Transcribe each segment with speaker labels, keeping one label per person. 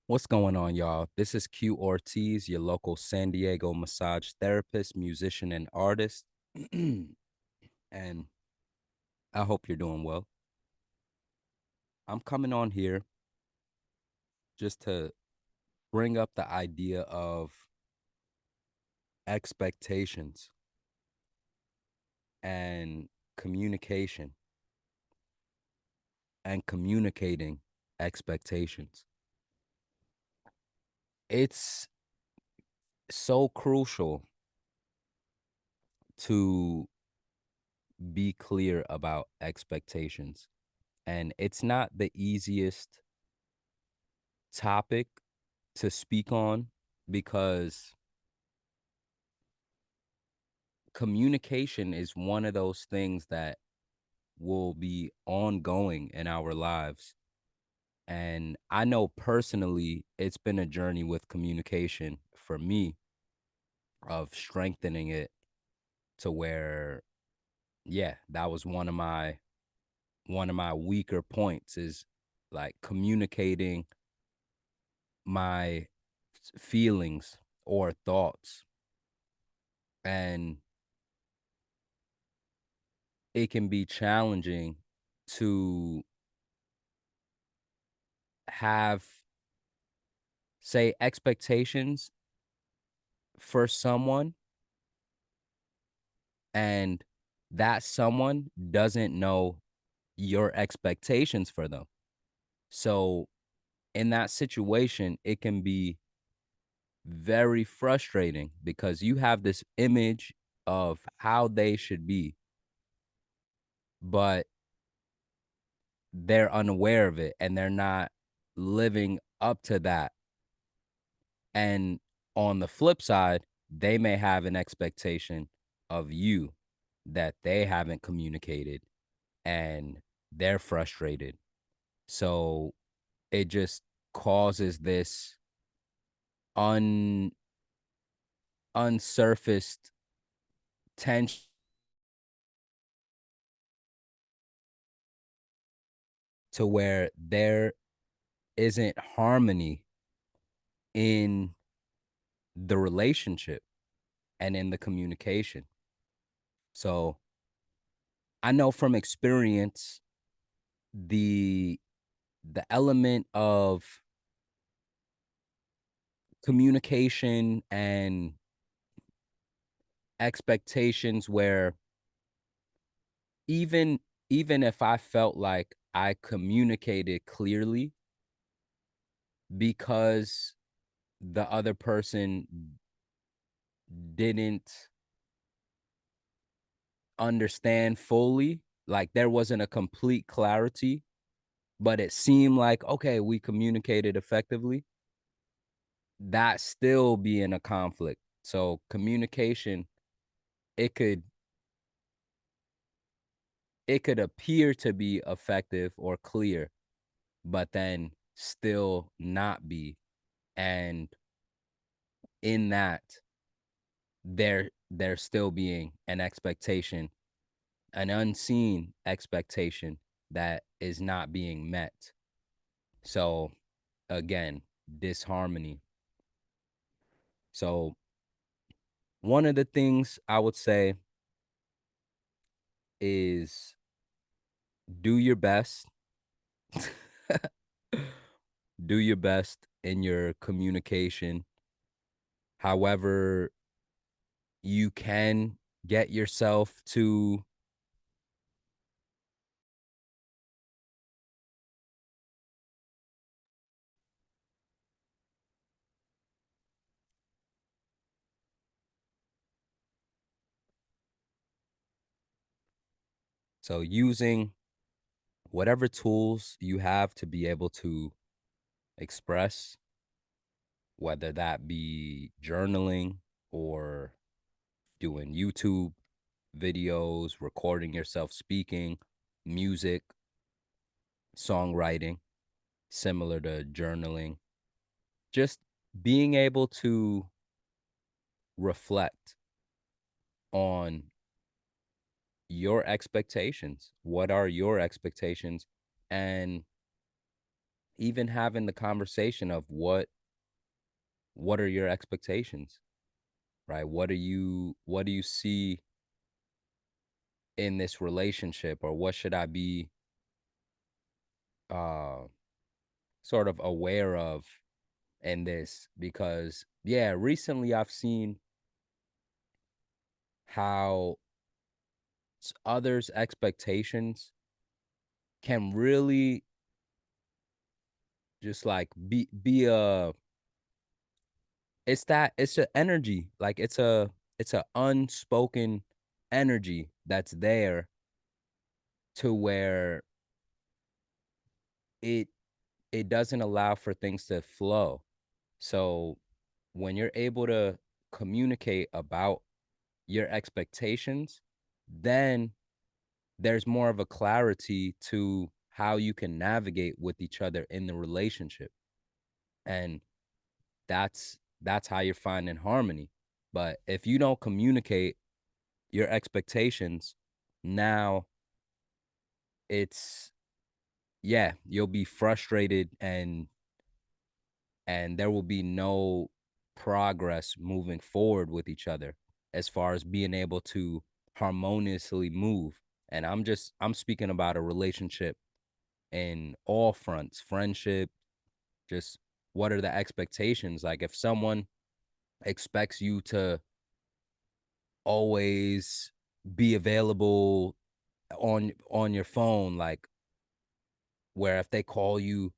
Speaker 1: What's going on, y'all? This is Q Ortiz, your local San Diego massage therapist, musician, and artist. And I hope you're doing well. I'm coming on here just to bring up the idea of expectations and communication and communicating expectations. It's so crucial to be clear about expectations. And it's not the easiest topic to speak on because communication is one of those things that will be ongoing in our lives. And I know personally, it's been a journey with communication for me of strengthening it to where, yeah, that was one of my weaker points is like communicating my feelings or thoughts. And it can be challenging to have, say, expectations for someone, and that someone doesn't know your expectations for them. So in that situation, it can be very frustrating because you have this image of how they should be, but they're unaware of it and they're not living up to that. And on the flip side, they may have an expectation of you that they haven't communicated and they're frustrated. So it just causes this un unsurfaced tension to where there isn't harmony in the relationship and in the communication. So I know from experience the element of communication and expectations where even even if I felt like I communicated clearly because the other person didn't understand fully, like there wasn't a complete clarity, but it seemed like okay, we communicated effectively, that still be in a conflict. So communication, it could it could appear to be effective or clear, but then still not be. And in that, there still being an expectation, an unseen expectation that is not being met. So again, disharmony. So one of the things I would say is do your best. Do your best in your communication. However, you can get yourself to so using whatever tools you have to be able to express, whether that be journaling or doing YouTube videos, recording yourself speaking, music, songwriting, similar to journaling, just being able to reflect on your expectations. What are your expectations? and even having the conversation of what are your expectations, right? What do you see in this relationship, or what should I be uh sort of aware of in this? Because yeah, recently I've seen how others' expectations can really just like be a it's an energy, like it's a unspoken energy that's there, to where it it doesn't allow for things to flow. So when you're able to communicate about your expectations, then there's more of a clarity to how you can navigate with each other in the relationship. And that's how you're finding harmony. But if you don't communicate your expectations, now it's yeah, you'll be frustrated, and there will be no progress moving forward with each other as far as being able to harmoniously move. And I'm speaking about a relationship in all fronts, friendship, just what are the expectations? Like if someone expects you to always be available on your phone, like where if they call you,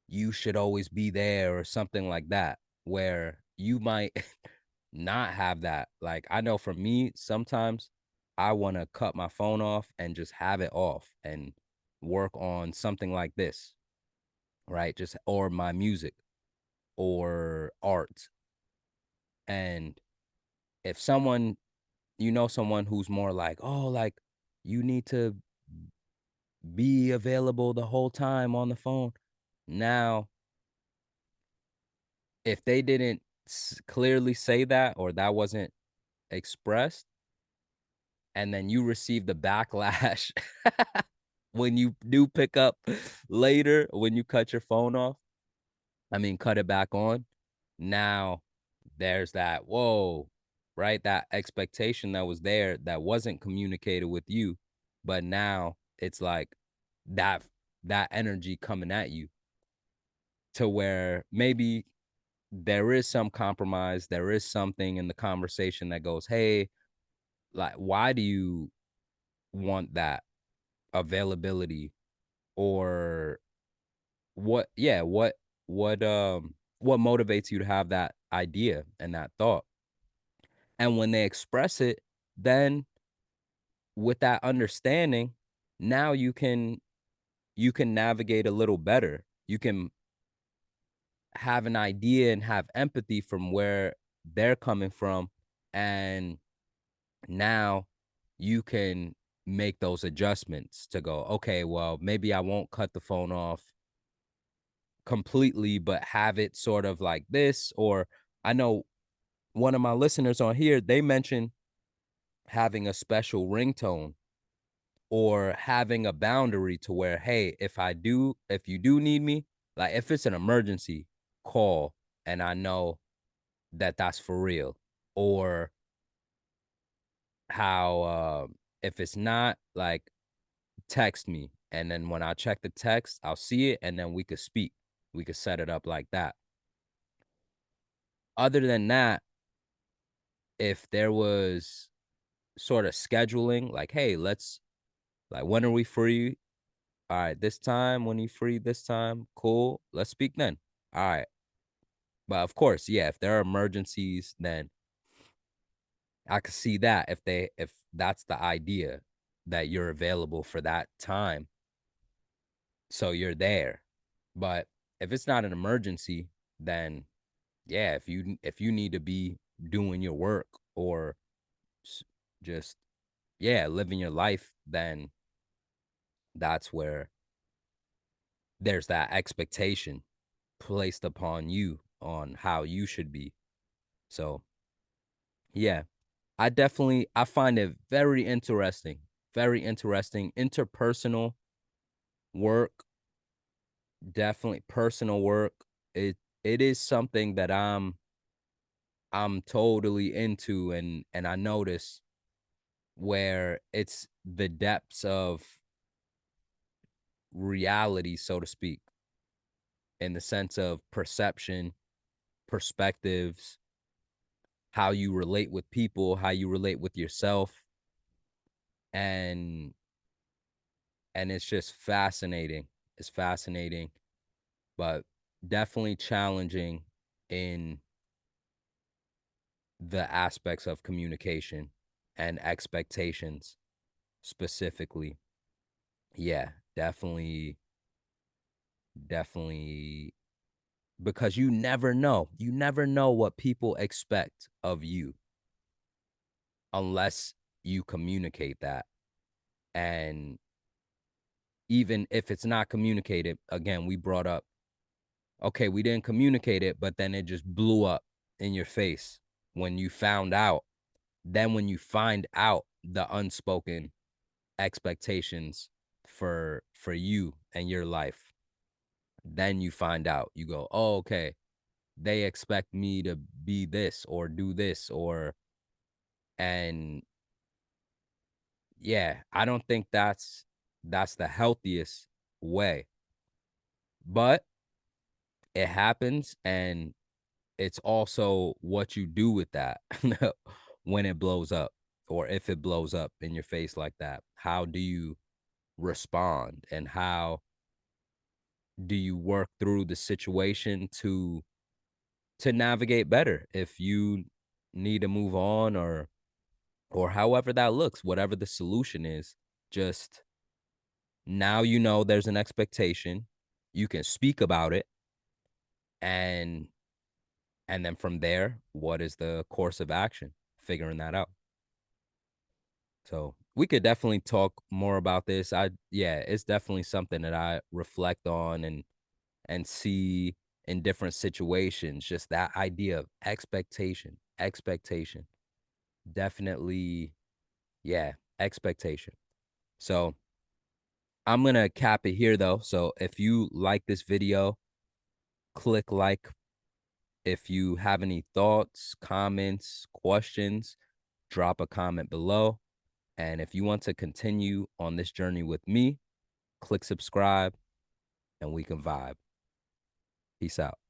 Speaker 1: you should always be there or something like that, where you might not have that. Like I know for me, sometimes I want to cut my phone off and just have it off and work on something like this, right? Just or my music or art. And if someone, someone who's more like, "Oh, like you need to be available the whole time on the phone." Now, if they didn't clearly say that, or that wasn't expressed, and then you receive the backlash when you do pick up later, when you cut your phone off, I mean, cut it back on. Now there's that, whoa, right? That expectation that was there that wasn't communicated with you, but now it's like that that energy coming at you, to where maybe there is some compromise, there is something in the conversation that goes, hey, like why do you want that availability, or what motivates you to have that idea and that thought? And when they express it, then with that understanding, now you can navigate a little better. You can have an idea and have empathy from where they're coming from, and now you can make those adjustments to go, okay, well, maybe I won't cut the phone off completely, but have it sort of like this. Or I know one of my listeners on here, they mentioned having a special ringtone, or having a boundary to where, hey, if you do need me, like if it's an emergency, call, and I know that that's for real. Or how if it's not, like, text me, and then when I check the text, I'll see it, and then we could speak. We could set it up like that. Other than that, if there was sort of scheduling, like, hey, let's, like, when are we free? All right, this time. When you free this time? Cool. Let's speak then. All right. But of course, yeah, if there are emergencies, then I could see that, if that's the idea, that you're available for that time, so you're there. But if it's not an emergency, then yeah, if you need to be doing your work, or just yeah, living your life, then that's where there's that expectation placed upon you on how you should be. So, yeah, I find it very interesting interpersonal work. Definitely personal work. It is something that I'm totally into, and I notice where it's the depths of reality, so to speak, in the sense of perception, perspectives, how you relate with people, how you relate with yourself, and it's just fascinating. It's fascinating, but definitely challenging in the aspects of communication and expectations specifically. Yeah, definitely, definitely, because you never know. You never know what people expect of you unless you communicate that. And even if it's not communicated, again, we brought up, okay, we didn't communicate it, but then it just blew up in your face when you found out. Then when you find out the unspoken expectations for you and your life, then you find out. You go, "Oh, okay. They expect me to be this or do this or," and yeah, I don't think that's the healthiest way. But it happens, and it's also what you do with that when it blows up, or if it blows up in your face like that. How do you respond, and how do you work through the situation to navigate better if you need to move on, or however that looks, whatever the solution is. Just now you know there's an expectation, you can speak about it, and then from there, what is the course of action? Figuring that out. So we could definitely talk more about this. Yeah, it's definitely something that I reflect on and see in different situations. Just that idea of expectation, expectation. Definitely, yeah, expectation. So I'm gonna cap it here though. So if you like this video, click like. If you have any thoughts, comments, questions, drop a comment below. And if you want to continue on this journey with me, click subscribe and we can vibe. Peace out.